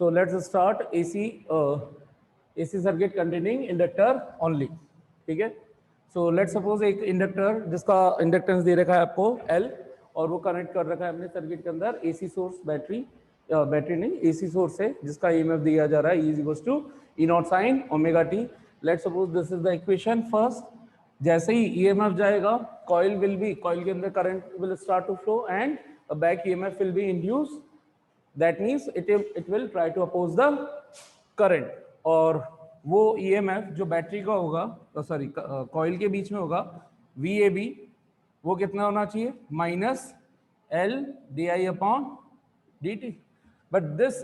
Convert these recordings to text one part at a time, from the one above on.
So let's start AC circuit containing inductor only. ठीक है. So let's suppose एक inductor जिसका इंडक्टेंस दे रखा है आपको L और वो कनेक्ट कर रखा है अपने सर्किट के अंदर AC सोर्स बैटरी नहीं AC सोर्स है जिसका EMF दिया जा रहा है E equals to E nought sine omega t. Let's suppose this is the equation first. जैसे ही EMF जाएगा कॉइल के अंदर current will start to flow and a back EMF will be induced. That means it will try to oppose the current. और वो EMF जो battery का होगा सॉरी कॉइल के बीच में होगा VAB वो कितना होना चाहिए minus L DI upon DT. But this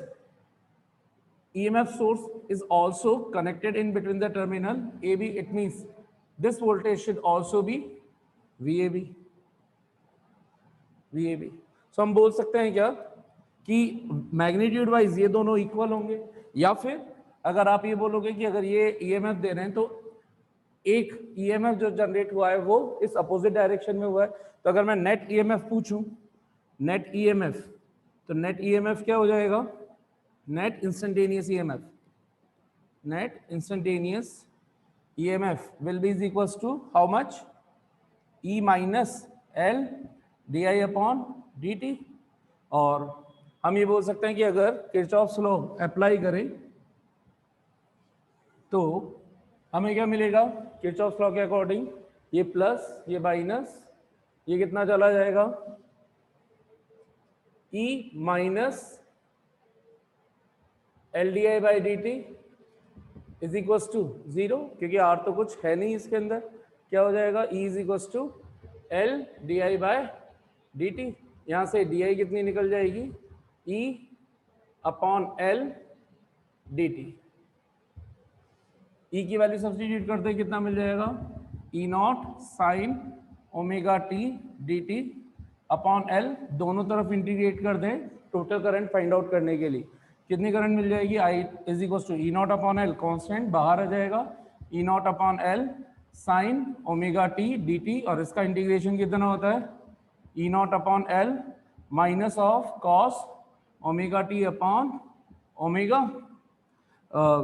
EMF source is also connected in between the terminal AB. It means this voltage should also be VAB. So हम बोल सकते हैं क्या कि मैग्नीट्यूड वाइज ये दोनों इक्वल होंगे, या फिर अगर आप ये बोलोगे कि अगर ये ईएमएफ दे रहे हैं तो एक ईएमएफ जो जनरेट हुआ है वो इस अपोजिट डायरेक्शन में हुआ है. तो अगर मैं नेट ईएमएफ पूछूं, नेट ईएमएफ, तो नेट ईएमएफ क्या हो जाएगा, net instantaneous EMF will be is equals to how much, E minus L D I upon d T. और हम ये बोल सकते हैं कि अगर किरचॉफ्स लॉ अप्लाई करें तो हमें क्या मिलेगा, किरचॉफ्स लॉ के अकॉर्डिंग ये प्लस ये माइनस ये कितना चला जाएगा, E minus L D I by D T is equals to zero, क्योंकि आर तो कुछ है नहीं इसके अंदर. क्या हो जाएगा, E is equals to L D I by D T. यहाँ से डी आई कितनी निकल जाएगी, E upon L D T. E की वैल्यू सब्स्टिट्यूट करते कितना मिल जाएगा, E not sine omega T D T upon L. दोनों तरफ इंटीग्रेट कर दें टोटल करंट फाइंड आउट करने के लिए. कितनी करंट मिल जाएगी, I is equal to E not upon L, constant बाहर आ जाएगा, E not upon L sine omega T D T. और इसका इंटीग्रेशन कितना होता है, E not upon L minus of cos omega T upon omega.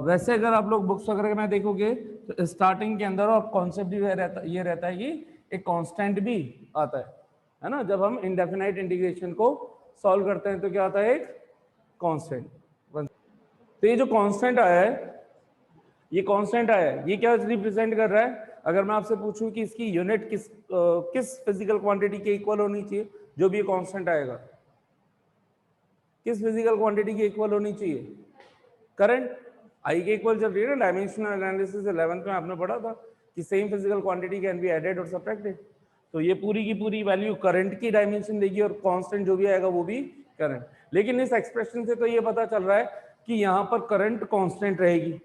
वैसे अगर आप लोग बुक्स वगैरह में देखोगे तो स्टार्टिंग के अंदर और कॉन्सेप्ट भी ये रहता है कि एक कांस्टेंट भी आता है ना. जब हम इंडेफिनाइट इंटीग्रेशन को सॉल्व करते हैं तो क्या आता है, एक कांस्टेंट. तो ये जो कांस्टेंट आया है, ये क्या रिप्रेजेंट कर रहा है. अगर मैं आपसे पूछूं कि इसकी यूनिट किस फिजिकल क्वांटिटी के इक्वल होनी चाहिए, जो भी कांस्टेंट आएगा किस फिजिकल क्वांटिटी के इक्वल होनी चाहिए, करंट आई के इक्वल चल रही है ना. डायमेंशनल एनालिसिस 11th में आपने पढ़ा था कि same physical quantity can be added और सब्ट्रैक्टेड. तो ये पूरी की पूरी वैल्यू करंट की डायमेंशन देगी और कांस्टेंट जो भी आएगा वो भी करंट. लेकिन इस एक्सप्रेशन से तो ये पता चल रहा है कि यहाँ पर करंट कांस्टेंट रहेगी.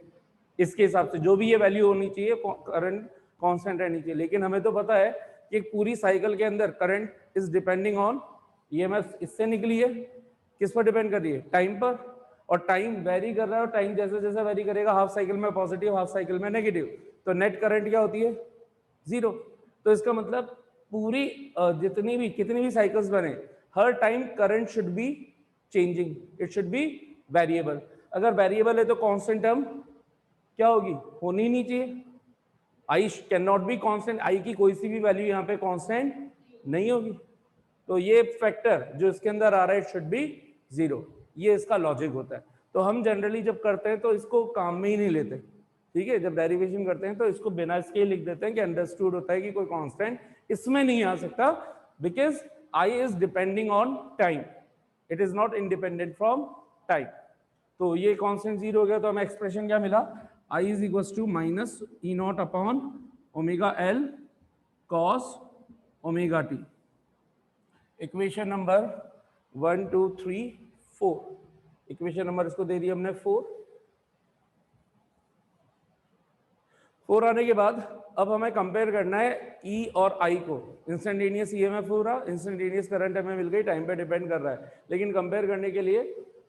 इसके हिसाब से जो भी ये वैल्यू होनी चाहिए करंट कांस्टेंट रहनी चाहिए. लेकिन हमें तो पता है कि एक पूरी साइकिल के अंदर current is depending on EMF. इससे निकली है, किस पर डिपेंड कर रही है, टाइम पर. और टाइम वेरी कर रहा है और टाइम जैसे जैसे वेरी करेगा हाफ साइकिल में पॉजिटिव हाफ साइकिल में नेगेटिव, तो नेट करंट क्या होती है, जीरो. तो इसका मतलब पूरी कितनी भी साइकिल्स बने हर time current should be changing, it should be variable. अगर वेरिएबल है तो कांस्टेंट टर्म क्या होगी, होनी ही नहीं चाहिए. I can not be constant, I की कोई सी भी वैल्यू यहाँ पे कांस्टेंट नहीं होगी. तो ये फैक्टर जो इसके अंदर आ रहा है इट शुड बी जीरो. ये इसका लॉजिक होता है. तो हम जनरली जब करते हैं तो इसको काम में ही नहीं लेते, ठीक है. जब डेरिवेशन करते हैं तो इसको बिना इसके लिख देते हैं कि अंडरस्टूड होता है कि कोई कांस्टेंट इसमें नहीं आ सकता, because I is depending on time, it is not independent from time. तो ये कांस्टेंट जीरो हो गया. तो हमें एक्सप्रेशन क्या मिला, I is equal to minus E not upon omega L cos omega T. Equation number 1 2 3 4. Equation number इसको दे दिया हमने 4 आने के बाद अब हमें कंपेयर करना है ई और आई को. इंस्टेंटेनियस ईएमएफ हो रहा, इंस्टेंटेनियस करंट हमें मिल गई, टाइम पे डिपेंड कर रहा है. लेकिन कंपेयर करने के लिए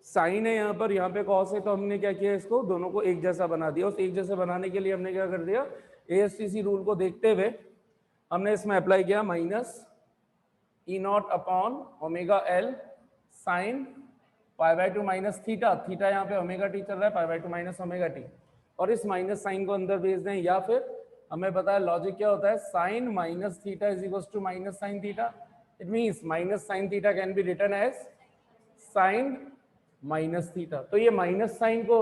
साइन है यहाँ पे कॉस है, तो हमने क्या किया, इसको दोनों को एक जैसा बना दिया. उस एक जैसा बनाने के लिए हमने क्या कर दिया, एएसटीसी रूल को देखते हुए हमने इसमें अप्लाई किया minus E not upon omega L sine pi by 2 minus theta, theta यहाँ पे ओमेगा टी चल रहा है, पाई बाय 2 माइनस ओमेगा टी, और इस माइनस साइन को अंदर भेज दें, या फिर हमें पता है लॉजिक क्या होता है, sine minus theta is equal to minus sine theta. It means minus sine theta can be written as sine minus theta. तो ये माइनस साइन को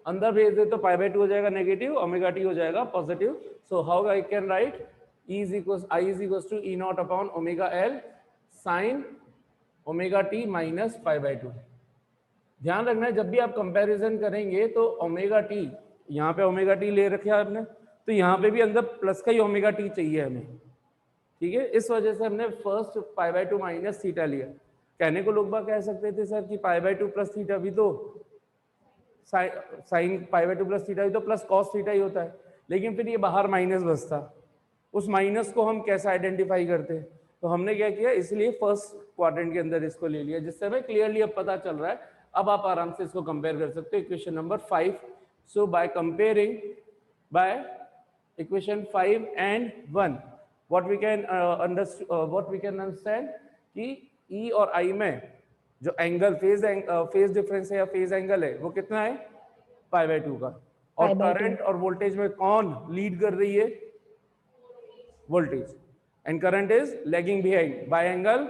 अंदर भेज दे तो पाई बाय 2 हो जाएगा नेगेटिव, ओमेगा टी हो जाएगा positive. So how I can write E is equal to E not upon omega L sine omega T minus pi by 2। ध्यान रखना है जब भी आप कंपैरिजन करेंगे तो ओमेगा टी, यहाँ पे ओमेगा टी ले रखे आपने, तो यहाँ पे भी अंदर प्लस का ही ओमेगा टी चाहिए हमें, ठीक है। इस वजह से हमने first pi by 2 minus theta लिया। कहने को लोग बात कह सकते थे सर कि पाई बाय 2 प्लस थीटा भी तो sine pi by 2 plus theta भी तो प्लस कॉस थीटा ही होता है, लेकिन फिर ये बाहर माइनस बचता, उस माइनस को हम कैसे आइडेंटिफाई करते हैं, तो हमने क्या किया, इसलिए फर्स्ट क्वाड्रेंट के अंदर इसको ले लिया, जिससे हमें क्लियरली अब पता चल रहा है। अब आप आराम से इसको कंपेयर कर सकते हो equation number 5। So by comparing by equation 5 and 1 what we can understand कि ई और आई में जो एंगल फेज डिफरेंस है या फेज एंगल है वो कितना है, पाई बाय 2 का। और करंट और वोल्टेज में कौन लीड कर रही है, voltage, and current is lagging behind by angle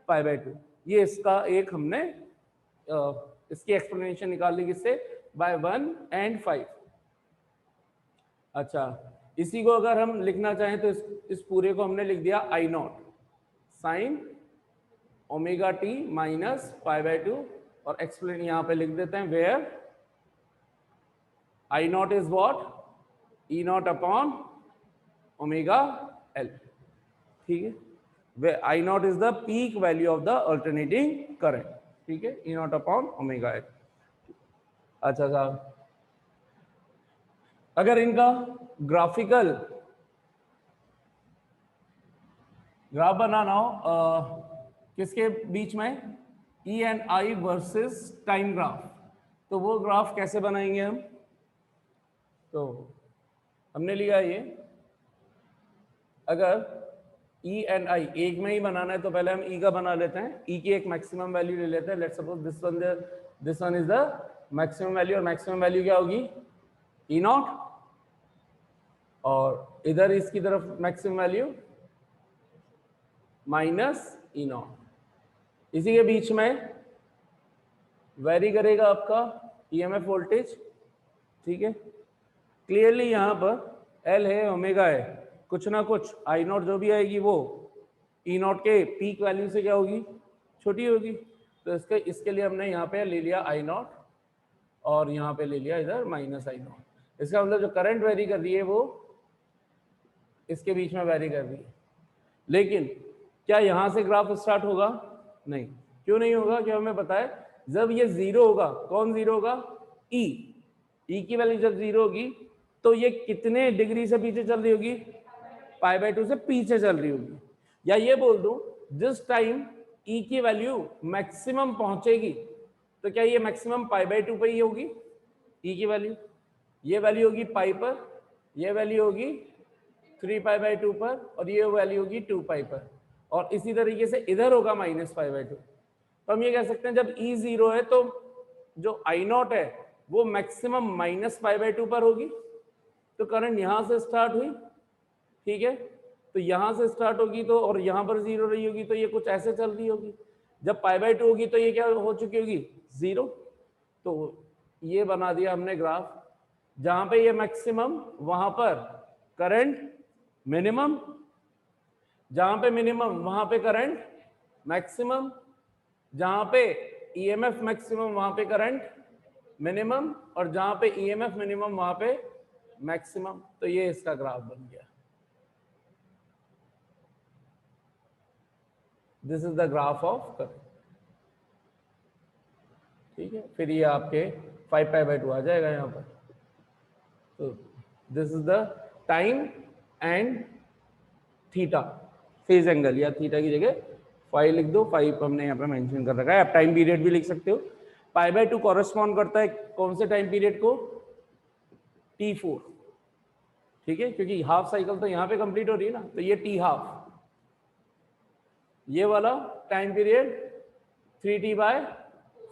pi by 2। ये इसका एक हमने इसकी एक्सप्लेनेशन निकाल ली, किससे, बाय 1 एंड 5। अच्छा, इसी को अगर हम लिखना चाहें तो इस पूरे को हमने लिख दिया I not sine omega T minus pi by 2, और एक्सप्लेन यहां पे लिख देते हैं where I not is what, E not upon omega L, ठीक है। Where I not is the peak value of the alternating current, ठीक है, E not upon omega L. अच्छा साहब, अगर इनका ग्राफिकल ग्राफ बनाना हो किसके बीच में, E and I versus time graph, तो वो ग्राफ कैसे बनाएंगे हम, तो हमने लिया ये, अगर ई एंड आई एक में ही बनाना है तो पहले हम ई का बना लेते हैं, ई की एक मैक्सिमम वैल्यू ले लेते हैं। Let's suppose this one is the maximum value, और मैक्सिमम वैल्यू क्या होगी, ई नॉट, और इधर इसकी तरफ maximum value minus E not. इसी के बीच में वेरी करेगा आपका ईएमएफ वोल्टेज, ठीक है। क्लियरली यहाँ पर एल है, ओमेगा है, कुछ ना कुछ आई नॉट जो भी आएगी वो ई नॉट के पीक वैल्यू से क्या होगी, छोटी होगी। तो इसके लिए हमने यहाँ पे ले लिया आई नॉट, और यहाँ पे ले लिया इधर माइनस आई नॉट। इसका मतलब जो करंट वेरी कर रही है वो इसके बीच में वेरी कर रही है। लेकिन क्या यहाँ से ग्राफ स्टार्ट होगा, नहीं, क्यों नहीं होगा, क्यों हमें पता है जब ये जीरो होगा, कौन जीरो होगा, ई की वैल्यू जब जीरो होगी तो ये कितने डिग्री से पीछे चल रही होगी, पाई बाय 2 से पीछे चल रही होगी। या ये बोल दूं जिस टाइम ई की वैल्यू मैक्सिमम पहुंचेगी तो क्या ये मैक्सिमम पाई बाय 2 पे ही होगी, ई की वैल्यू, ये वैल्यू होगी पाई पर, ये वैल्यू होगी 3 पाई बाय 2 पर, और ये वैल्यू होगी 2 पाई पर, और इसी तरीके से इधर होगा माइनस पाई बाय 2। तो हम ये कह सकते हैं जब ई जीरो है तो जो आई नॉट है वो मैक्सिमम माइनस पाई बाय 2 पर होगी। तो करंट यहां से स्टार्ट हुई, ठीक है, तो यहां से स्टार्ट होगी तो, और यहां पर जीरो रही होगी, तो ये कुछ ऐसे चल रही होगी। जब पाई बाय 2 होगी तो ये क्या हो चुकी होगी, जीरो। तो ये बना दिया हमने ग्राफ, जहां पे ये मैक्सिमम वहां पर करंट मिनिमम, जहां पे मिनिमम वहां पे करंट मैक्सिमम, जहां पे ईएमएफ मैक्सिमम वहां पे करंट मिनिमम, और जहां पे ईएमएफ मिनिमम वहां पे मैक्सिमम। तो ये इसका ग्राफ बन गया, this is the graph of current, ठीक है। फिर ये आपके 5 पाई बाय 2 आ जाएगा यहाँ पर। तो this is the time and theta phase angle, या थीटा की जगह 5 लिख दो, 5 हमने यहाँ पे मेंशन कर रखा है। आप टाइम पीरियड भी लिख सकते हो। पाई बाय 2 कॉरेस्पॉन्ड करता है कौन से टाइम पीरियड को, T4, ठीक है, क्योंकि हाफ साइकिल तो यहाँ पे कंप्लीट हो रही है ना, तो ये T हाफ, ये वाला टाइम पीरियड 3T बाय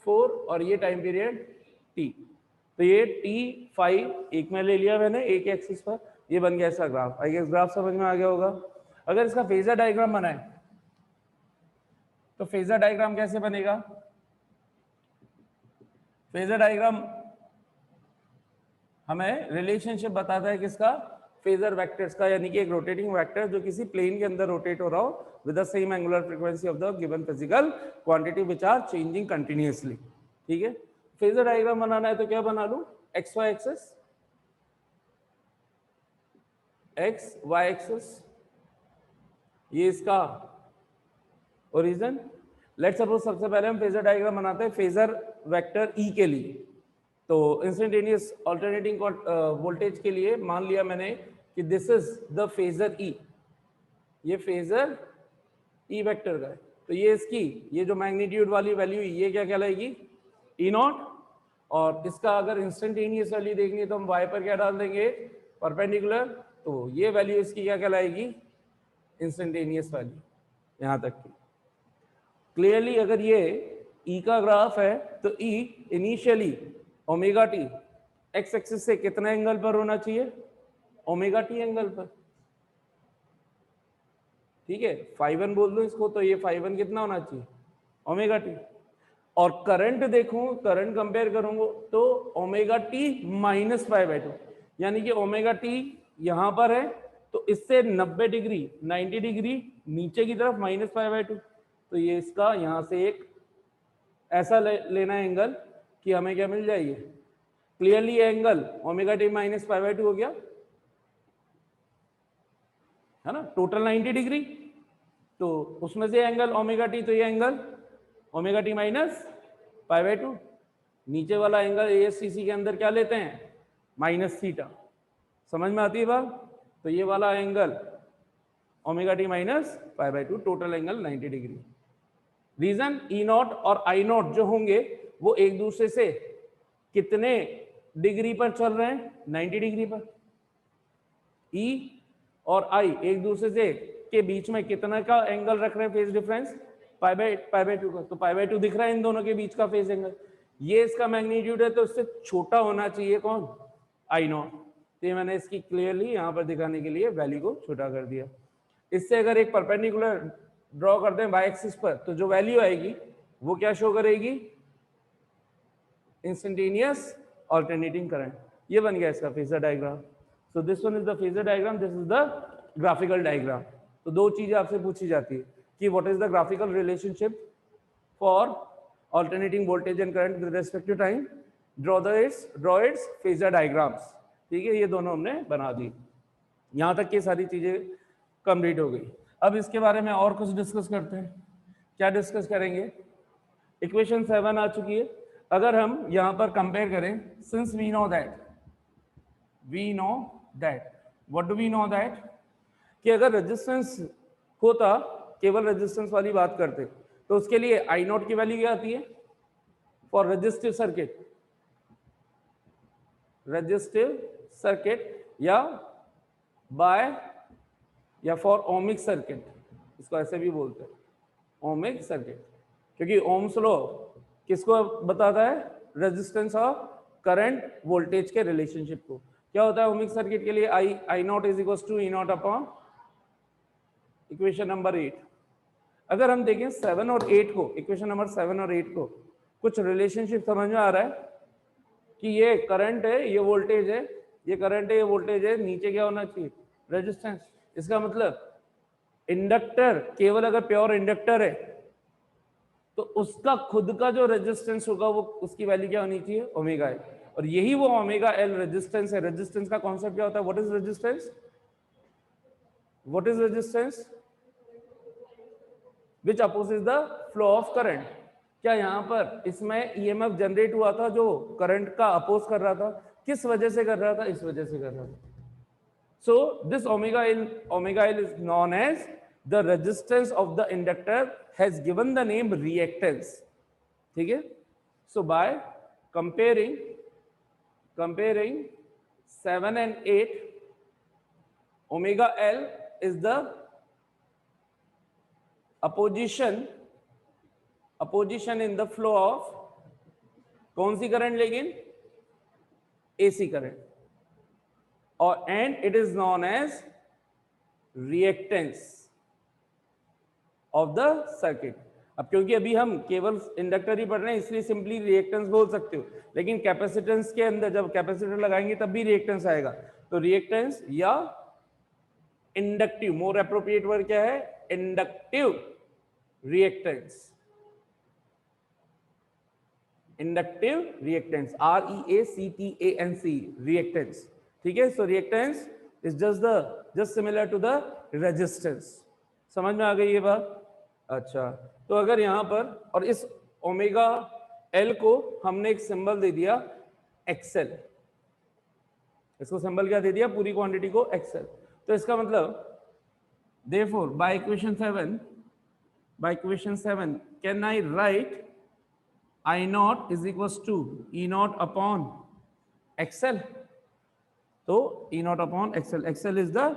4 और ये टाइम पीरियड t। तो ये t5 एक में ले लिया मैंने एक एक्सिस पर, ये बन गया इसका ग्राफ। आई गेस ग्राफ समझ में आ गया होगा। अगर इसका फेजर डायग्राम बनाए तो फेजर डायग्राम कैसे बनेगा? फेजर डायग्राम हमें रिलेशनशिप बताता है किसका? फेजर वेक्टर्स का, यानी कि एक रोटेटिंग वेक्टर जो किसी प्लेन के अंदर रोटेट हो रहा हो with the same angular frequency of the given physical quantity which are changing continuously. ठीक है, फेजर डायग्राम बनाना है तो क्या बना लूं? X Y axis, X Y axis, ये इसका ओरिजिन। लेट्स सपोज सबसे पहले हम फेजर डायग्राम बनाते हैं फेजर वेक्टर ई के लिए। तो इंस्टेंटेनियस ऑल्टरनेटिंग वोल्टेज के लिए मान लिया मैंने कि दिस इज द फेजर ई, ये फेजर ई वेक्टर का है। तो ये इसकी ये जो मैग्नीट्यूड वाली वैल्यू ये क्या कहलाएगी? ई नॉट। और इसका अगर इंस्टेंटेनियस वैल्यू देखनी है तो हम वाई पर क्या डाल देंगे? परपेंडिकुलर। तो ये वैल्यू इसकी क्या कहलाएगी? इंस्टेंटेनियस वैल्यू, यहां तक की। क्लियरली अगर ये ई का ग्राफ है तो E initially omega T X axis से कितना एंगल पर होना चाहिए? ओमेगा टी एंगल पर। ठीक है, φ1 बोल दो इसको, तो ये φ1 कितना होना चाहिए? Omega T. और करंट देखूं, करंट कंपेयर करूंगा तो ओमेगा टी माइनस π/2, यानी कि ओमेगा टी यहां पर है तो इससे 90 डिग्री 90 डिग्री नीचे की तरफ माइनस π/2। तो ये इसका यहां से एक ऐसा लेना है एंगल कि हमें क्या मिल जाएगी? क्लियरली ये एंगल ओमेगा टी माइनस π/2 हो गया है ना, टोटल 90 डिग्री। तो उसमें से एंगल ओमेगा टी, तो ये एंगल ओमेगा टी माइनस π/2। नीचे वाला एंगल एएससीसी के अंदर क्या लेते हैं? Minus theta. समझ में आती है बात? तो ये वाला angle omega T minus π/2, total angle 90 degree. Reason E not और आई नॉट जो होंगे वो एक दूसरे से कितने डिग्री पर चल रहे हैं? 90 डिग्री पर। ई और आई एक दूसरे से के बीच में कितना का एंगल रख रहे हैं? फेज डिफरेंस π/2 का। तो π/2 दिख रहा है इन दोनों के बीच का फेज एंगल। ये इसका मैग्नीट्यूड है तो इससे छोटा होना चाहिए कौन? आई नॉट। तो ये मैंने इसकी क्लियरली यहां पर दिखाने के लिए वैल्यू को छोटा कर दिया। इससे अगर एक परपेंडिकुलर ड्रॉ करते हैं वाई एक्सिस पर तो जो वैल्यू आएगी वो क्या शो करेगी? Instantaneous alternating current. ये बन गया इसका phasor diagram. So this one is the phasor diagram, this is the graphical diagram. तो दो चीजें आपसे पूछी जाती है कि what is the graphical relationship for alternating voltage and current with respect to time, draw its phasor diagrams. ठीक है, ये दोनों हमने बना दी। यहां तक की सारी चीजें कंप्लीट हो गई। अब इसके बारे में और कुछ डिस्कस करते हैं। क्या डिस्कस करेंगे? इक्वेशन 7 आ चुकी है। अगर हम यहां पर कंपेयर करें, since we know that what do we know that, कि अगर रेजिस्टेंस होता, केवल रेजिस्टेंस वाली बात करते, तो उसके लिए आई नॉट की वैल्यू क्या आती है फॉर रेजिस्टिव सर्किट या बाय या फॉर ओमिक सर्किट, इसको ऐसे भी बोलते हैं ओमिक सर्किट, क्योंकि ओम्स लॉ किसको बताता है? रेजिस्टेंस और करंट वोल्टेज के रिलेशनशिप को। क्या होता है ओमिक सर्किट के लिए? I not is equal to E not upon equation number 8। अगर हम देखें 7 और 8 को, इक्वेशन नंबर 7 और 8 को, कुछ रिलेशनशिप समझ में आ रहा है कि ये करंट है, ये वोल्टेज है, ये करंट है, ये वोल्टेज है, नीचे क्या होना चाहिए? रेजिस्टेंस। इसका मतलब इंडक्टर, केवल अगर प्योर इंडक्टर है तो उसका खुद का जो रेजिस्टेंस होगा वो उसकी वैल्यू क्या होनी चाहिए? Omega L. और यही वो ओमेगा एल रेजिस्टेंस है। रेजिस्टेंस का कॉन्सेप्ट क्या होता है? What is resistance? What is resistance? Which opposes the flow of current. क्या यहाँ पर इसमें ईएमएफ जनरेट हुआ था जो करंट का अपोज कर रहा था? किस वजह से कर रहा था? इस वजह से कर रहा था। So this omega L is known as the resistance of the inductor, has given the name reactance. ठीक है? So by comparing 7 and 8, omega L is the opposition in the flow of कौन सी करंट? लेकिन AC current, और and it is known as reactance of the circuit. अब क्योंकि अभी हम केवल इंडक्टर ही पढ़ रहे हैं इसलिए सिंपली रिएक्टेंस बोल सकते हो, लेकिन कैपेसिटेंस के अंदर जब कैपेसिटर लगाएंगे तब भी रिएक्टेंस आएगा। तो रिएक्टेंस या इंडक्टिव, मोर एप्रोप्रिएट वर्ड क्या है? Inductive reactance, inductive reactance, REACTANC, reactance. ठीक है, so reactance is just similar to the resistance. समझ में आ गई ये बात? अच्छा, तो अगर यहां पर और इस ओमेगा एल को हमने एक सिंबल दे दिया एक्सएल, इसको सिंबल क्या दे दिया? पूरी क्वांटिटी को एक्सएल। तो इसका मतलब therefore by equation 7 can I right I naught is equals to E naught upon XL. So E naught upon XL. XL is the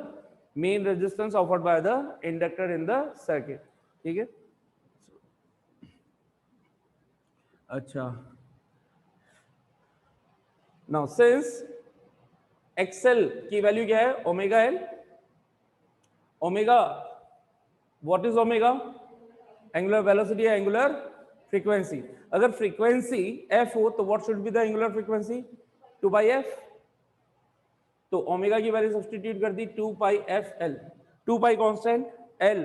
main resistance offered by the inductor in the circuit. ठीक है? अच्छा. Now since XL की value क्या है? Omega L. Omega, what is omega? Angular velocity या angular frequency. अगर frequency f हो तो what should be the angular frequency? 2 pi f। तो ओमेगा की वैल्यू सब्स्टिट्यूट कर दी 2 pi f l। 2 pi constant, l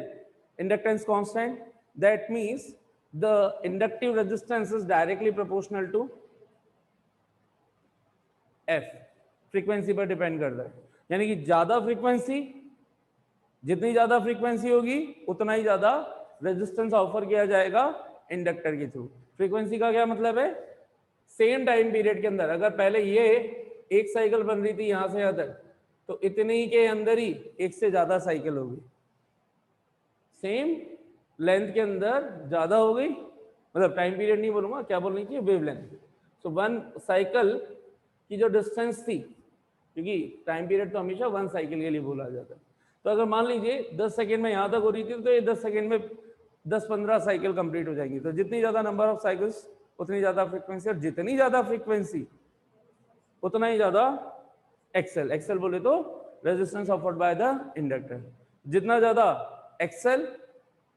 inductance constant, that means the inductive resistance is directly proportional to f। Frequency पर depend करता है, यानी कि ज्यादा फ्रीक्वेंसी, जितनी ज्यादा फ्रीक्वेंसी होगी उतना ही ज्यादा रेजिस्टेंस ऑफर किया जाएगा इंडक्टर के थ्रू। फ्रीक्वेंसी का क्या मतलब है? सेम टाइम पीरियड के अंदर अगर पहले ये एक साइकिल बन रही थी यहां से यहां तक, तो इतने ही के अंदर ही एक से ज्यादा साइकिल होगी, सेम लेंथ के अंदर ज्यादा हो गई, मतलब टाइम पीरियड नहीं बोलूंगा, क्या बोलनी चाहिए? वेवलेंथ। सो वन साइकिल की जो डिस्टेंस थी, क्योंकि टाइम पीरियड तो हमेशा वन साइकिल के लिए बोला जाता है, तो अगर मान लीजिए 10 सेकेंड में यहां तक हो रही थी तो ये 10 सेकेंड में 10-15 साइकिल कंप्लीट हो जाएंगी। तो जितनी ज्यादा नंबर ऑफ साइकिल्स उतनी ज्यादा फ्रीक्वेंसी, और जितनी ज्यादा फ्रीक्वेंसी उतना ही ज्यादा एक्सएल। एक्सएल बोले तो resistance offered by the inductor. जितना ज्यादा एक्सएल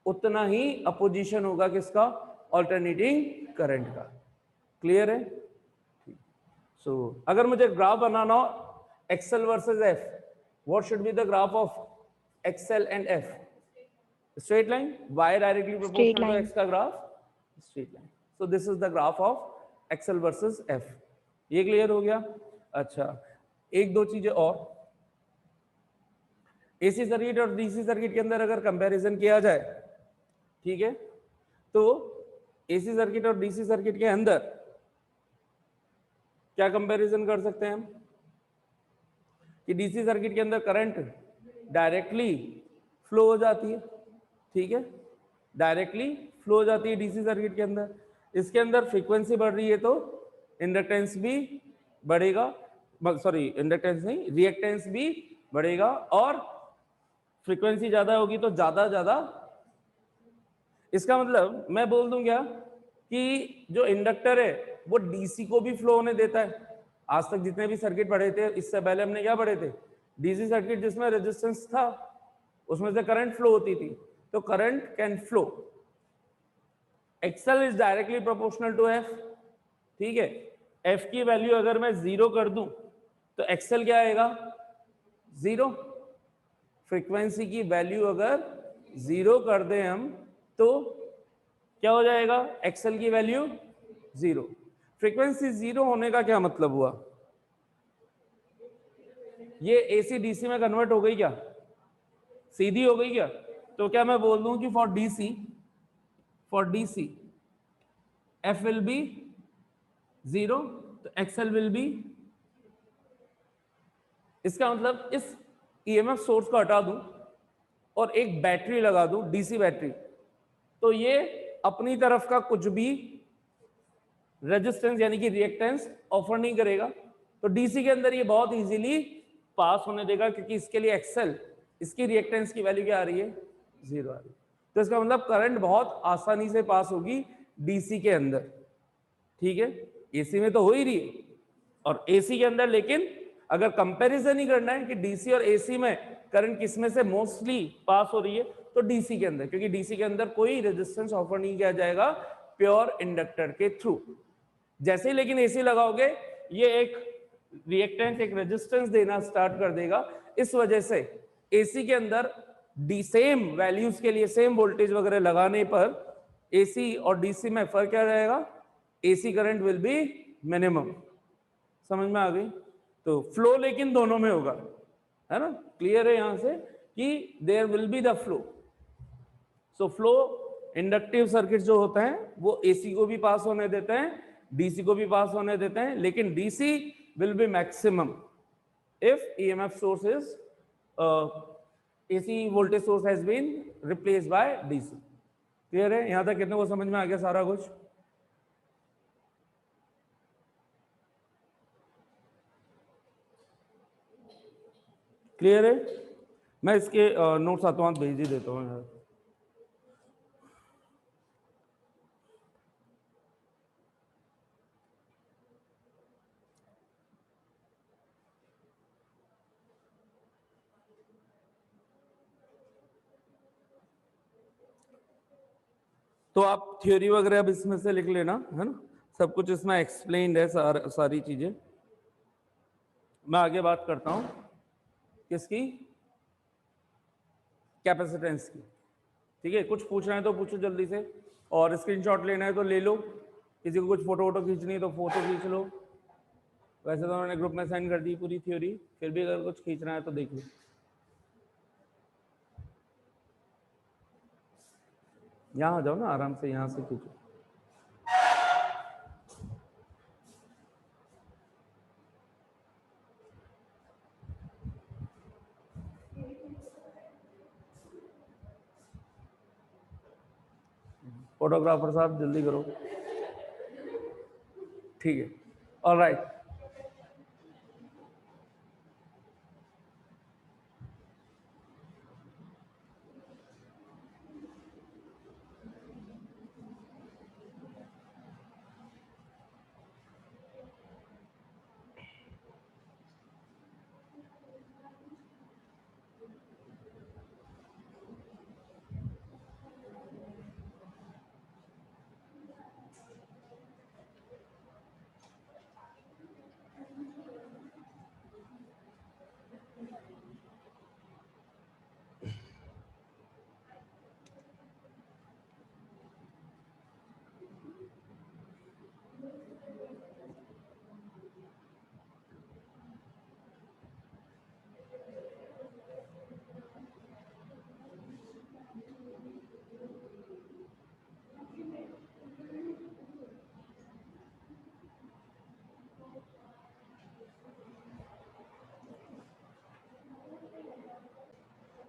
उतना ही अपोजिशन होगा किसका? ऑल्टरनेटिंग करंट का। क्लियर है? सो अगर मुझे ग्राफ बनाना हो XL versus F, what should be the graph of XL and F? Straight line, y directly proportional to x का graph, straight line. So this is the graph of XL versus F. ये clear हो गया? अच्छा, एक दो चीजें और, AC circuit और डीसी सर्किट के अंदर अगर कंपैरिजन किया जाए, ठीक है, तो एसी सर्किट और डीसी सर्किट के अंदर क्या कंपैरिजन कर सकते हैं हम? कि डीसी सर्किट के अंदर करंट डायरेक्टली फ्लो हो जाती है, ठीक है, डायरेक्टली फ्लो हो जाती है डीसी सर्किट के अंदर। इसके अंदर फ्रीक्वेंसी बढ़ रही है तो इंडक्टेंस भी बढ़ेगा, सॉरी इंडक्टेंस नहीं, रिएक्टेंस भी बढ़ेगा, और फ्रीक्वेंसी ज्यादा होगी तो ज्यादा। इसका मतलब मैं बोल दूं क्या कि जो इंडक्टर है वो डीसी को भी फ्लो होने देता है। आज तक जितने भी सर्किट पढ़े थे, इससे पहले हमने क्या पढ़े थे? डीसी सर्किट जिसमें रेजिस्टेंस था उसमें से करंट फ्लो होती थी, तो current can flow. XL is directly proportional to F, ठीक है। एफ की वैल्यू अगर मैं 0 कर दूं तो एक्सएल क्या आएगा? 0। फ्रीक्वेंसी की वैल्यू अगर 0 कर दें हम तो क्या हो जाएगा? एक्सएल की वैल्यू 0। फ्रीक्वेंसी 0 होने का क्या मतलब हुआ? ये एसी डीसी में कन्वर्ट हो गई क्या? सीधी हो गई क्या? तो क्या मैं बोल दूं कि for DC F will be 0, तो एक्सएल विल बी, इसका मतलब इस ईएमएफ सोर्स को हटा दूं और एक बैटरी लगा दूं, डीसी बैटरी, तो ये अपनी तरफ का कुछ भी रेजिस्टेंस यानी कि रिएक्टेंस ऑफर नहीं करेगा। तो डीसी के अंदर ये बहुत इजीली पास होने देगा, क्योंकि इसके लिए एक्सएल, इसकी रिएक्टेंस की वैल्यू क्या आ रही है? 0 आ रही है। तो इसका मतलब करंट बहुत आसानी से पास होगी डीसी के अंदर, ठीक है। एसी में तो हो ही रही है, और एसी के अंदर लेकिन अगर कंपैरिजन ही करना है कि डीसी और एसी में करंट किसमें से मोस्टली पास हो रही है, तो डीसी के अंदर, क्योंकि डीसी के अंदर कोई रेजिस्टेंस ऑफर नहीं किया जाएगा प्योर इंडक्टर के थ्रू। जैसे ही लेकिन एसी लगाओगे ये एक रिएक्टेंस, एक रेजिस्टेंस देना स्टार्ट कर देगा। इस वजह से एसी के अंदर डी सेम वैल्यूज के लिए सेम वोल्टेज वगैरह लगाने पर एसी और डीसी में फर्क क्या रहेगा, AC current will be minimum. समझ में आ गई? तो फ्लो लेकिन दोनों में होगा, है ना? क्लियर है यहां से कि there will be the flow. So flow inductive circuit जो होते हैं वो एसी को भी पास होने देते हैं, डीसी को भी पास होने देते हैं, लेकिन DC will be maximum if EMF source is AC voltage source has been replaced by DC. Clear है? यहां तक कितने को समझ में आ गया सारा कुछ? क्लियर है? मैं इसके नोट्स आते वहां भेज ही देता हूँ यार। तो आप थ्योरी वगैरह अब इसमें से लिख लेना, है ना? सब कुछ इसमें एक्सप्लेन्ड है, सारी चीजें। मैं आगे बात करता हूं किसकी, कैपेसिटेंस की। ठीक है, कुछ पूछना है तो पूछो जल्दी से, और स्क्रीनशॉट लेना है तो ले लो, किसी को कुछ फोटो खींचनी है तो फोटो खींच लो। वैसे तो मैंने ग्रुप में सेंड कर दी पूरी थ्योरी, फिर भी अगर कुछ खींचना है तो देख लो। यहाँ आ जाओ ना, आराम से यहाँ से खींचो। फोटोग्राफर साहब जल्दी करो। ठीक है, ऑलराइट।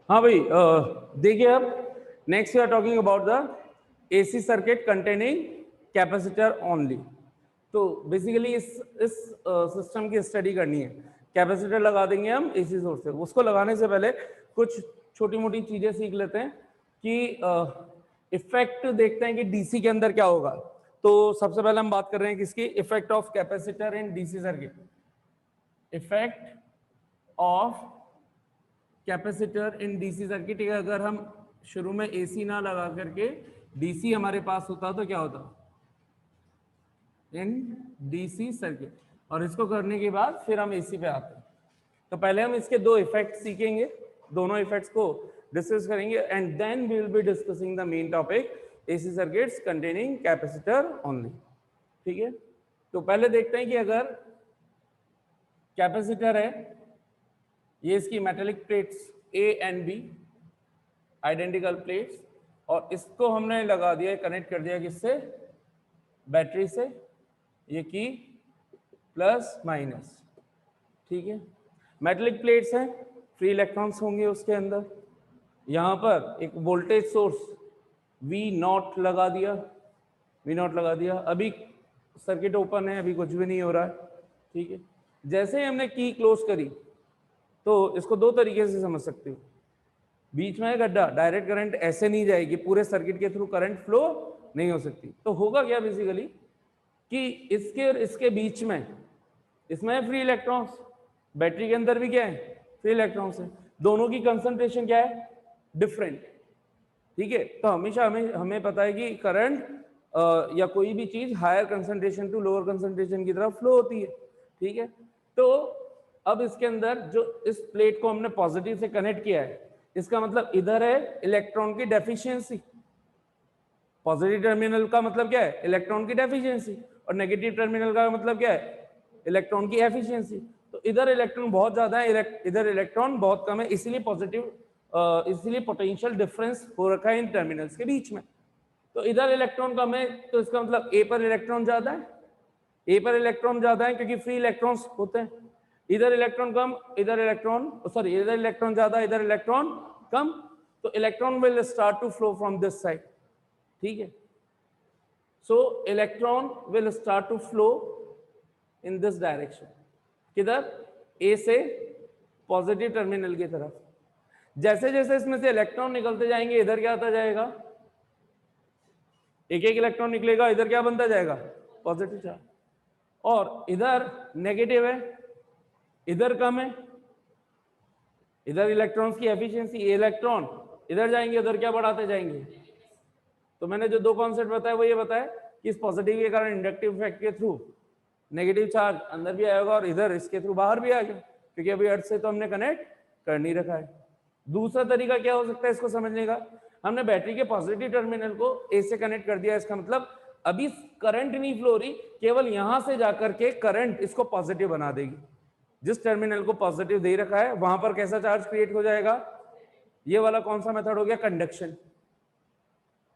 हाँ भाई, देखिए अब next we are talking about the AC circuit containing capacitor only. तो बेसिकली इस सिस्टम की स्टडी करनी है। कैपेसिटर लगा देंगे हम एसी सोर्स से। उसको लगाने से पहले कुछ छोटी मोटी चीजें सीख लेते हैं कि इफेक्ट देखते हैं कि डीसी के अंदर क्या होगा। तो सबसे पहले हम बात कर रहे हैं किसकी, effect of capacitor in DC circuit. Effect of capacitor in DC circuit. अगर हम शुरू में एसी ना लगा करके डीसी हमारे पास होता तो क्या होता इन डीसी सर्किट, और इसको करने के बाद फिर हम एसी पे आते हैं। तो पहले हम इसके दो इफेक्ट सीखेंगे, दोनों इफेक्ट्स को डिस्कस करेंगे, and then we will be discussing the main topic AC circuits containing capacitor only. ठीक है, तो पहले देखते हैं कि अगर कैपेसिटर है, ये इसकी metallic plates A and B, identical plates, और इसको हमने लगा दिया, कनेक्ट कर दिया किससे, बैटरी से, ये की प्लस माइनस। ठीक है, मेटेलिक प्लेट्स हैं, फ्री इलेक्ट्रॉन्स होंगे उसके अंदर। यहाँ पर एक वोल्टेज सोर्स V0 लगा दिया, V0 लगा दिया। अभी सर्किट ओपन है, अभी कुछ भी नहीं हो रहा है। ठीक है, जैसे ही हमने की क्लोज करी, तो इसको दो तरीके से समझ सकते हो। बीच में गड्ढा, डायरेक्ट करंट ऐसे नहीं जाएगी, पूरे सर्किट के थ्रू करंट फ्लो नहीं हो सकती। तो होगा क्या बेसिकली, कि इसके और इसके बीच में इसमें फ्री इलेक्ट्रॉन्स, बैटरी के अंदर भी क्या है, फ्री इलेक्ट्रॉन्स है, दोनों की कंसंट्रेशन क्या है, डिफरेंट। ठीक है, तो हमेशा हमें पता है कि करंट या कोई भी चीज higher concentration to lower concentration की तरफ फ्लो होती है। ठीक है, तो अब इसके अंदर जो इस प्लेट को हमने पॉजिटिव से कनेक्ट किया है, इसका मतलब इधर है इलेक्ट्रॉन की डेफिशिएंसी। पॉजिटिव टर्मिनल का मतलब क्या है, इलेक्ट्रॉन की डेफिशिएंसी, और नेगेटिव टर्मिनल का मतलब क्या है, इलेक्ट्रॉन की एफिशिएंसी। तो इधर इलेक्ट्रॉन बहुत ज्यादा है, इधर इलेक्ट्रॉन बहुत कम है, इसीलिए पॉजिटिव इसीलिए पोटेंशियल डिफरेंस हो रखा है इन टर्मिनल्स के बीच में। तो इधर इलेक्ट्रॉन कम है, तो इसका मतलब ए पर इलेक्ट्रॉन ज्यादा है, ए पर इलेक्ट्रॉन ज्यादा है क्योंकि फ्री इलेक्ट्रॉन्स होते हैं। इधर इलेक्ट्रॉन कम, इधर इलेक्ट्रॉन सॉरी इधर इलेक्ट्रॉन ज्यादा, इधर इलेक्ट्रॉन कम, तो electron will start to flow from this side. ठीक है, so electron will start to flow in this direction, किधर, ए से पॉजिटिव टर्मिनल की तरफ। जैसे जैसे इसमें से इलेक्ट्रॉन निकलते जाएंगे, इधर क्या आता जाएगा, एक एक इलेक्ट्रॉन निकलेगा, इधर क्या बनता जाएगा, पॉजिटिव चार्ज, और इधर नेगेटिव है, इधर कम है, इधर इलेक्ट्रॉन्स की एफिशिएंसी, इलेक्ट्रॉन इधर जाएंगे, उधर क्या बढ़ाते जाएंगे। तो मैंने जो दो कॉन्सेप्ट बताया वो ये बताया कि इस पॉजिटिव के कारण इंडक्टिव इफेक्ट के थ्रू नेगेटिव चार्ज अंदर भी आएगा और इधर इसके थ्रू बाहर भी आएगा, क्योंकि अभी अर्थ से तो हमने कनेक्ट कर नहीं रखा है। दूसरा तरीका क्या हो सकता है इसको समझने का, हमने बैटरी के पॉजिटिव टर्मिनल को ए से कनेक्ट कर दिया, इसका मतलब अभी करंट नहीं फ्लो रही, केवल यहां से जाकर के करंट इसको पॉजिटिव बना देगी। जिस टर्मिनल को पॉजिटिव दे रखा है वहां पर कैसा चार्ज क्रिएट हो जाएगा, ये वाला कौन सा मेथड हो गया, कंडक्शन।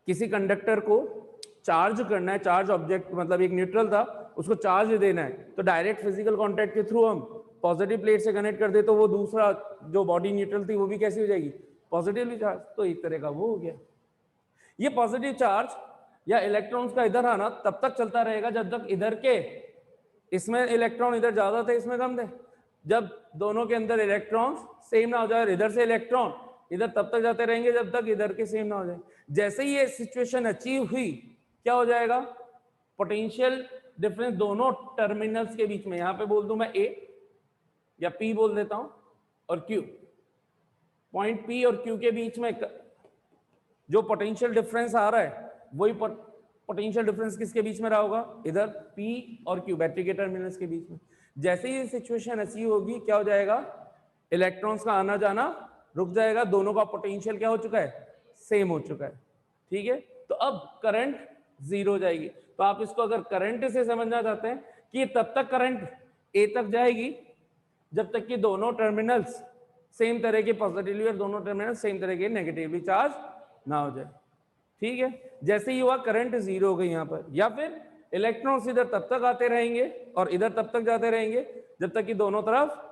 किसी कंडक्टर को चार्ज करना है, चार्ज ऑब्जेक्ट मतलब एक न्यूट्रल था, उसको चार्ज देना है, तो डायरेक्ट फिजिकल कांटेक्ट के थ्रू हम पॉजिटिव प्लेट से कनेक्ट कर दे तो वो दूसरा जो बॉडी न्यूट्रल थी वो भी कैसी हो जाएगी, पॉजिटिवली चार्ज। तो एक तरह का वो हो गया। ये पॉजिटिव चार्ज या इलेक्ट्रॉन्स का इधर आना तब तक चलता रहेगा जब तक इधर के, इसमें इलेक्ट्रॉन इधर ज्यादा थे इसमें कम थे, जब दोनों के अंदर इलेक्ट्रॉन सेम ना हो जाए, इधर से इलेक्ट्रॉन इधर तब तक जाते रहेंगे जब तक इधर के सेम ना हो जाए। जैसे ही ये सिचुएशन अचीव हुई, क्या हो जाएगा, पोटेंशियल डिफरेंस दोनों टर्मिनल्स के बीच में, यहां पे बोल दूं मैं ए या पी बोल देता हूं, और क्यू, पॉइंट पी और क्यू के बीच में जो पोटेंशियल डिफरेंस आ रहा है वही पोटेंशियल डिफरेंस किसके बीच में रहा होगा, इधर पी और क्यू बैटरी के टर्मिनल्स के बीच में। जैसे ही सिचुएशन अचीव होगी क्या हो जाएगा, इलेक्ट्रॉन्स का आना जाना रुक जाएगा, दोनों का पोटेंशियल क्या हो चुका है, सेम हो चुका है। ठीक है, तो अब करंट जीरो हो जाएगी। तो आप इसको अगर करंट से समझना चाहते हैं कि तब तक करंट ए तक जाएगी जब तक कि दोनों टर्मिनल्स सेम तरह के पॉजिटिवली और दोनों टर्मिनल सेम तरह के नेगेटिवली चार्ज ना हो जाए। ठीक है, जैसे ही हुआ करंट जीरो हो गई यहां पर, या फिर इलेक्ट्रॉन्स इधर तब तक आते रहेंगे और इधर तब तक जाते रहेंगे जब तक कि दोनों तरफ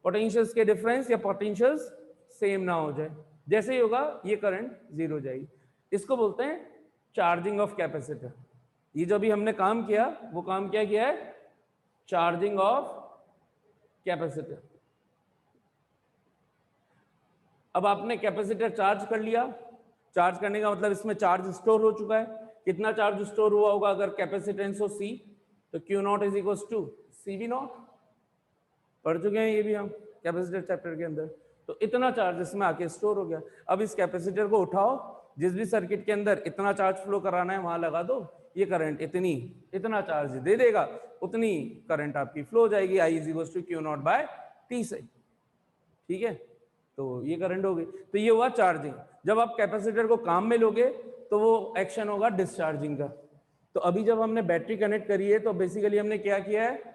पोटेंशियल्स के डिफरेंस या पोटेंशियल्स सेम ना हो जाए। जैसे ही होगा ये करंट जीरो हो जाएगी। इसको बोलते हैं चार्जिंग ऑफ कैपेसिटर। ये जो भी हमने काम किया वो काम क्या किया है, चार्जिंग ऑफ कैपेसिटर। अब आपने कैपेसिटर चार्ज कर लिया, चार्ज करने का मतलब इसमें चार्ज स्टोर हो चुका है। कितना चार्ज स्टोर हुआ होगा, अगर कैपेसिटेंस हो सी तो Q naught is equal to C V naught, पढ़ चुके हैं ये भी हम कैपेसिटर चैप्टर के अंदर। तो इतना चार्ज इसमें आके स्टोर हो गया। अब इस कैपेसिटर को उठाओ, जिस भी सर्किट के अंदर इतना चार्ज फ्लो कराना है वहां लगा दो, ये करंट इतना चार्ज दे देगा, उतनी करंट आपकी फ्लो हो जाएगी, I is equal to Q not by T से। ठीक है, तो ये करंट हो गई। तो ये हुआ चार्जिंग। जब आप कैपेसिटर को काम में लोगे तो वो एक्शन होगा डिस्चार्जिंग का। तो अभी जब हमने बैटरी कनेक्ट करी है तो बेसिकली हमने क्या किया है,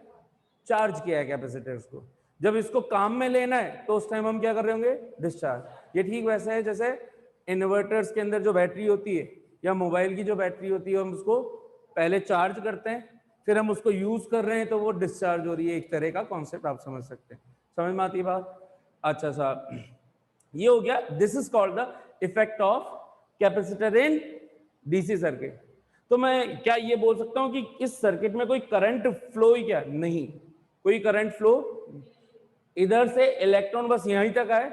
चार्ज किया है कैपेसिटर्स को। जब इसको काम में लेना है तो उस टाइम हम क्या कर रहे होंगे, डिस्चार्ज। ये ठीक वैसा है जैसे इन्वर्टर्स के अंदर जो बैटरी होती है या मोबाइल की जो बैटरी होती है, हम उसको पहले चार्ज करते हैं, फिर हम उसको यूज कर रहे हैं तो वो डिस्चार्ज हो रही है। एक तरह का कॉन्सेप्ट आप समझ सकते हैं। समझ में आती बात? अच्छा साहब, ये हो गया, this is called the effect of capacitor in DC circuit. तो मैं क्या ये बोल सकता हूं कि इस सर्किट में कोई करंट फ्लो ही क्या नहीं, कोई करंट फ्लो, इधर से इलेक्ट्रॉन बस यहीं तक आए,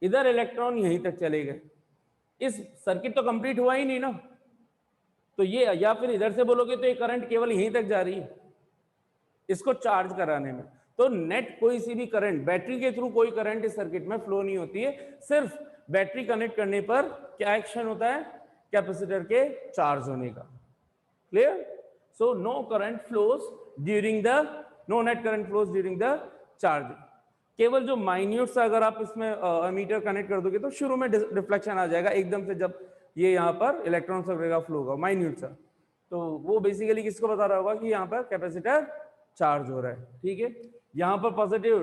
इधर इलेक्ट्रॉन यहीं तक चले गए, इस सर्किट तो कंप्लीट हुआ ही नहीं ना। तो ये, या फिर इधर से बोलोगे तो ये करंट केवल यहीं तक जा रही है इसको चार्ज कराने में। तो नेट कोई सी भी करंट, बैटरी के थ्रू कोई करंट इस सर्किट में फ्लो नहीं होती है, सिर्फ बैटरी कनेक्ट करने पर क्या एक्शन होता है, कैपेसिटर के चार्ज होने का। Clear? So no current flows during the, no net current flows during the charging. केवल जो माइन्यूट सा अगर आप इसमें एमीटर कनेक्ट कर दोगे तो शुरू में रिफ्लेक्शन आ जाएगा एकदम से, जब ये यहाँ पर इलेक्ट्रॉन्स वगैरह फ्लो होगा माइन्यूट सा, तो वो बेसिकली किसको बता रहा होगा कि यहाँ पर कैपेसिटर चार्ज हो रहा है। ठीक है, यहाँ पर पॉजिटिव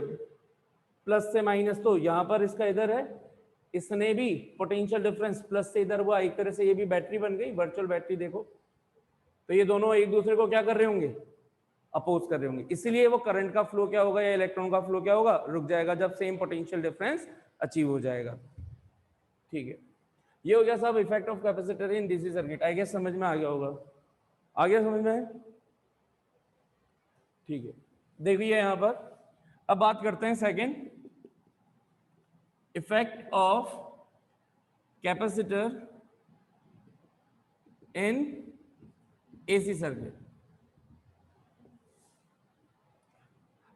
प्लस से माइनस, तो यहाँ पर इसका इधर है, इसने भी पोटेंशियल डिफरेंस प्लस से इधर हुआ, एक तरह से ये भी बैटरी बन गई, वर्चुअल बैटरी। देखो तो ये दोनों एक दूसरे को क्या कर रहे होंगे, अपोज कर रहे होंगे, इसलिए वो करंट का फ्लो क्या होगा या इलेक्ट्रॉन का फ्लो क्या होगा, रुक जाएगा जब सेम पोटेंशियल डिफरेंस अचीव हो जाएगा। ठीक है, ये हो गया सब effect of capacitor in DC circuit. I guess समझ में आ गया होगा, आ गया समझ में? ठीक है, देखिए यहाँ पर अब बात करते हैं second, effect of capacitor in AC circuit.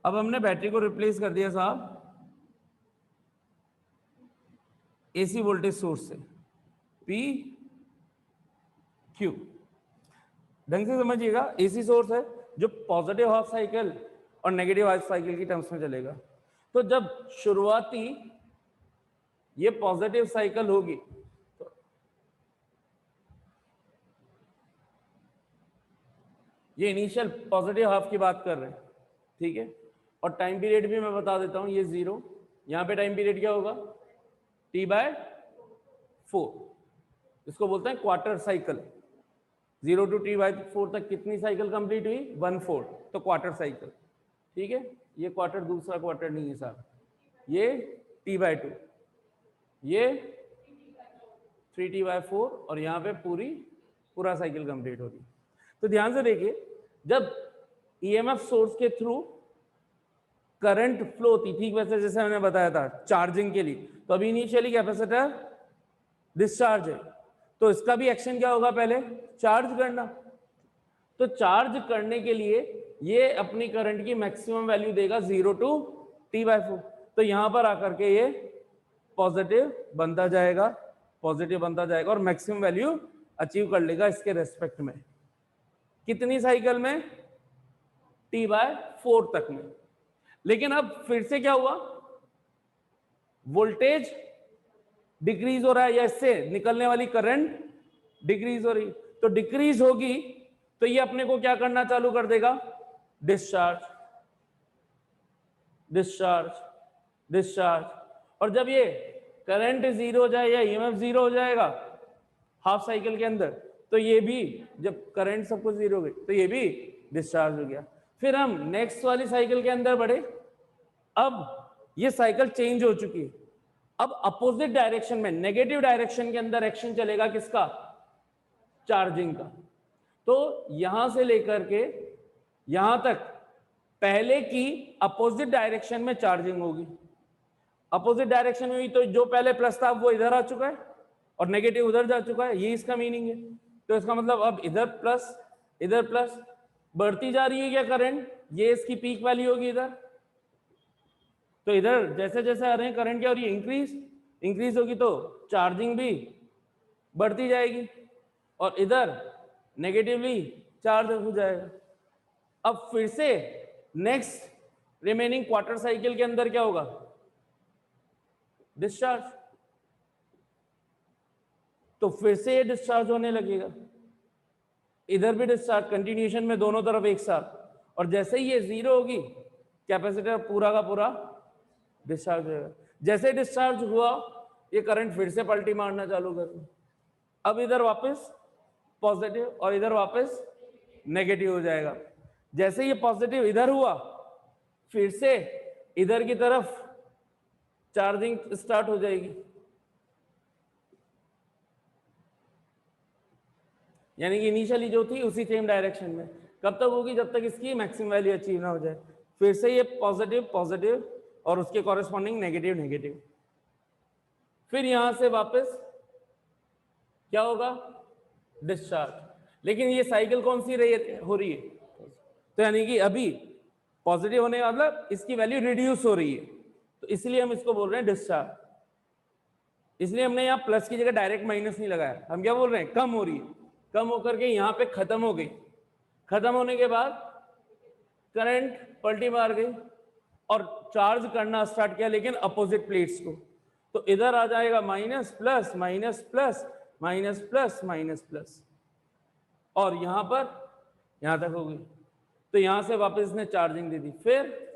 अब हमने बैटरी को रिप्लेस कर दिया साहब एसी वोल्टेज सोर्स से, पी क्यू। ढंग से समझिएगा, एसी सोर्स है जो पॉजिटिव हाफ साइकिल और नेगेटिव हाफ साइकिल की टर्म्स में चलेगा। तो जब शुरुआती ये पॉजिटिव साइकिल होगी तो ये इनिशियल पॉजिटिव हाफ की बात कर रहे हैं, ठीक है, और टाइम पीरियड भी मैं बता देता हूं, ये 0, यहां पे टाइम पीरियड क्या होगा, T/4, इसको बोलते हैं क्वार्टर साइकिल। 0 to T/4 तक कितनी साइकिल कंप्लीट हुई, 1/4, तो क्वार्टर साइकिल। ठीक है, ये क्वार्टर दूसरा क्वार्टर नहीं है साहब, ये T/2, ये 3T/4, और यहाँ पे पूरा साइकिल कंप्लीट होगी। तो ध्यान से देखिए, जब ईएमएफ सोर्स के थ्रू करंट फ्लो होती, ठीक वैसे जैसे मैंने बताया था चार्जिंग के लिए, तो अभी इनिशियली कैपेसिटर डिस्चार्ज है, तो इसका भी एक्शन क्या होगा, पहले चार्ज करना। तो चार्ज करने के लिए ये अपनी करंट की मैक्सिमम वैल्यू देगा 0 to T/4, तो यहां पर आकर के ये पॉजिटिव बनता जाएगा, पॉजिटिव बनता जाएगा और मैक्सिमम वैल्यू अचीव कर लेगा इसके रेस्पेक्ट में। कितनी साइकिल में, T/4 तक में। लेकिन अब फिर से क्या हुआ, वोल्टेज डिक्रीज हो रहा है या इससे निकलने वाली करंट डिक्रीज हो रही, तो डिक्रीज होगी तो ये अपने को क्या करना चालू कर देगा, डिस्चार्ज डिस्चार्ज डिस्चार्ज। और जब ये करंट 0 हो जाए या ईएमएफ 0 हो जाएगा हाफ साइकिल के अंदर, तो ये भी, जब करंट सब कुछ 0 हो गई तो ये भी डिस्चार्ज हो गया। फिर हम नेक्स्ट वाली साइकिल के अंदर बढ़े, अब ये साइकिल चेंज हो चुकी है, अब अपोजिट डायरेक्शन में, नेगेटिव डायरेक्शन के अंदर एक्शन चलेगा किसका, चार्जिंग का। तो यहां से लेकर के यहां तक पहले की अपोजिट डायरेक्शन में चार्जिंग होगी। अपोजिट डायरेक्शन में हुई तो जो पहले प्लस था वो इधर आ चुका है और नेगेटिव उधर जा चुका है, ये इसका मीनिंग है। तो इसका मतलब अब इधर प्लस बढ़ती जा रही है क्या करंट, ये इसकी पीक वैल्यू होगी इधर, तो इधर जैसे जैसे आ रहे हैं करंट क्या हो रही है, इंक्रीज होगी, तो चार्जिंग भी बढ़ती जाएगी और इधर नेगेटिवली चार्ज हो जाएगा। अब फिर से नेक्स्ट रिमेनिंग क्वार्टर साइकिल के अंदर क्या होगा, डिस्चार्ज, तो फिर से ये डिस्चार्ज होने लगेगा, इधर भी डिस्चार्ज, कंटिन्यूएशन में दोनों तरफ एक साथ। और जैसे ही ये 0 होगी कैपेसिटर पूरा का पूरा डिस्चार्ज होगा। जैसे डिस्चार्ज हुआ ये करंट फिर से पलटी मारना चालू कर दो, अब इधर वापस पॉजिटिव और इधर वापस नेगेटिव हो जाएगा। जैसे ये पॉजिटिव इधर हुआ फिर से इधर की तरफ चार्जिंग स्टार्ट हो जाएगी, यानी कि इनिशियली जो थी उसी सेम डायरेक्शन में। कब तक होगी, जब तक इसकी मैक्सिमम वैल्यू अचीव ना हो जाए। फिर से ये पॉजिटिव और उसके कॉरेस्पॉन्डिंग नेगेटिव। फिर यहां से वापस क्या होगा, डिस्चार्ज। लेकिन ये साइकिल कौन सी हो रही है, तो यानी कि अभी पॉजिटिव होने का मतलब इसकी वैल्यू रिड्यूस हो रही है, तो इसलिए हम इसको बोल रहे हैं डिस्चार्ज। इसलिए हमने यहाँ प्लस की जगह डायरेक्ट माइनस नहीं लगाया, हम क्या बोल रहे हैं, कम हो रही है, कम होकर के यहाँ पे खत्म हो गई। खत्म होने के बाद करंट पलटी मार गई और चार्ज करना स्टार्ट किया, लेकिन अपोजिट प्लेट्स को। तो इधर आ जाएगा minus plus minus plus minus plus minus plus, और यहां पर यहां तक हो गई। तो यहां से वापस इसने चार्जिंग दे दी, फिर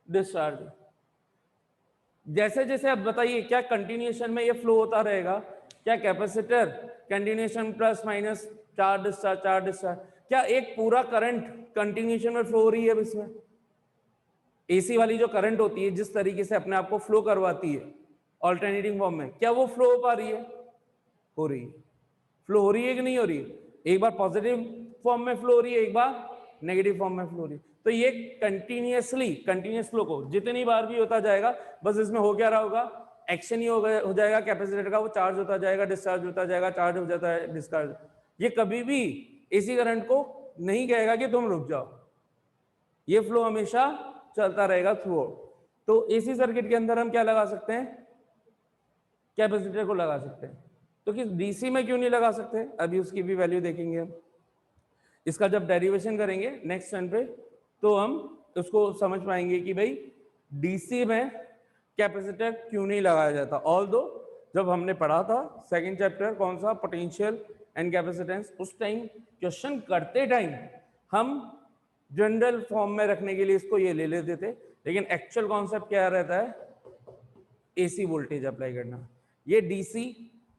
डिस्चार्ज। जैसे जैसे अब बताइए, क्या कंटिन्यूएशन में ये फ्लो होता रहेगा? क्या capacitor continuation plus minus charge discharge charge discharge, क्या एक पूरा करंट कंटिन्यूएशन में फ्लो हो रही है? अब इसमें एसी वाली जो करंट होती है, जिस तरीके से अपने आप को फ्लो करवाती है ऑल्टरनेटिंग फॉर्म में, क्या वो फ्लो हो पा रही है? हो रही है। फ्लो हो रही है कि नहीं हो रही है? एक बार पॉजिटिव फॉर्म में फ्लो हो रही है, एक बार नेगेटिव फॉर्म में फ्लो हो रही है। तो ये कंटिन्यूस फ्लो को जितनी बार भी होता जाएगा, बस इसमें हो क्या रहा होगा, एक्शन ही हो जाएगा कैपेसिटर का, वो चार्ज होता जाएगा, डिस्चार्ज होता जाएगा, चार्ज हो जाता है, डिस्चार्ज। ये कभी भी एसी करंट को नहीं कहेगा कि तुम रुक जाओ, ये फ्लो हमेशा चलता रहेगा थ्रू आउट। तो एसी सर्किट के अंदर हम क्या लगा सकते हैं, कैपेसिटर को लगा सकते हैं। तो किस डीसी में क्यों नहीं लगा सकते? अभी उसकी भी वैल्यू देखेंगे हम। इसका जब डेरिवेशन करेंगे नेक्स्ट टर्न पे, तो हम उसको समझ पाएंगे कि भाई डीसी में कैपेसिटर क्यों नहीं लगाया जाता। ऑल्दो जब हमने पढ़ा था सेकंड चैप्टर, कौन सा, पोटेंशियल एंड कैपेसिटेंस, उस टाइम क्वेश्चन करते टाइम हम जनरल फॉर्म में रखने के लिए इसको ये ले लेते थे, लेकिन एक्चुअल कॉन्सेप्ट क्या रहता है, एसी वोल्टेज अप्लाई करना। ये डीसी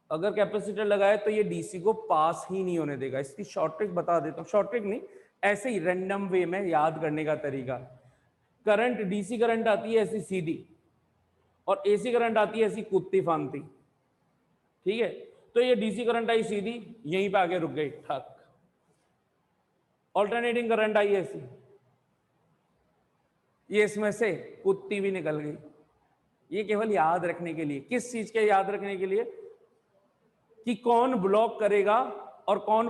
अगर कैपेसिटर लगाए तो ये डीसी को पास ही नहीं होने देगा। इसकी शॉर्ट ट्रिक बता देता हूँ, शॉर्ट ट्रिक नहीं, ऐसे ही रैंडम वे में याद करने का तरीका। करंट, डीसी करंट आती है ऐसी सीधी, और एसी करंट आती है ऐसी कूदती फांदती, ठीक है? तो ये डीसी करंट आई सीधी, यहीं पे आगे रुक गई ठक। ऑल्टरनेटिंग करंट आई ऐसी, ये इसमें से कूदती भी निकल गई। ये केवल याद रखने के लिए, किस चीज के याद रखने के लिए, कि कौन ब्लॉक करेगा और कौन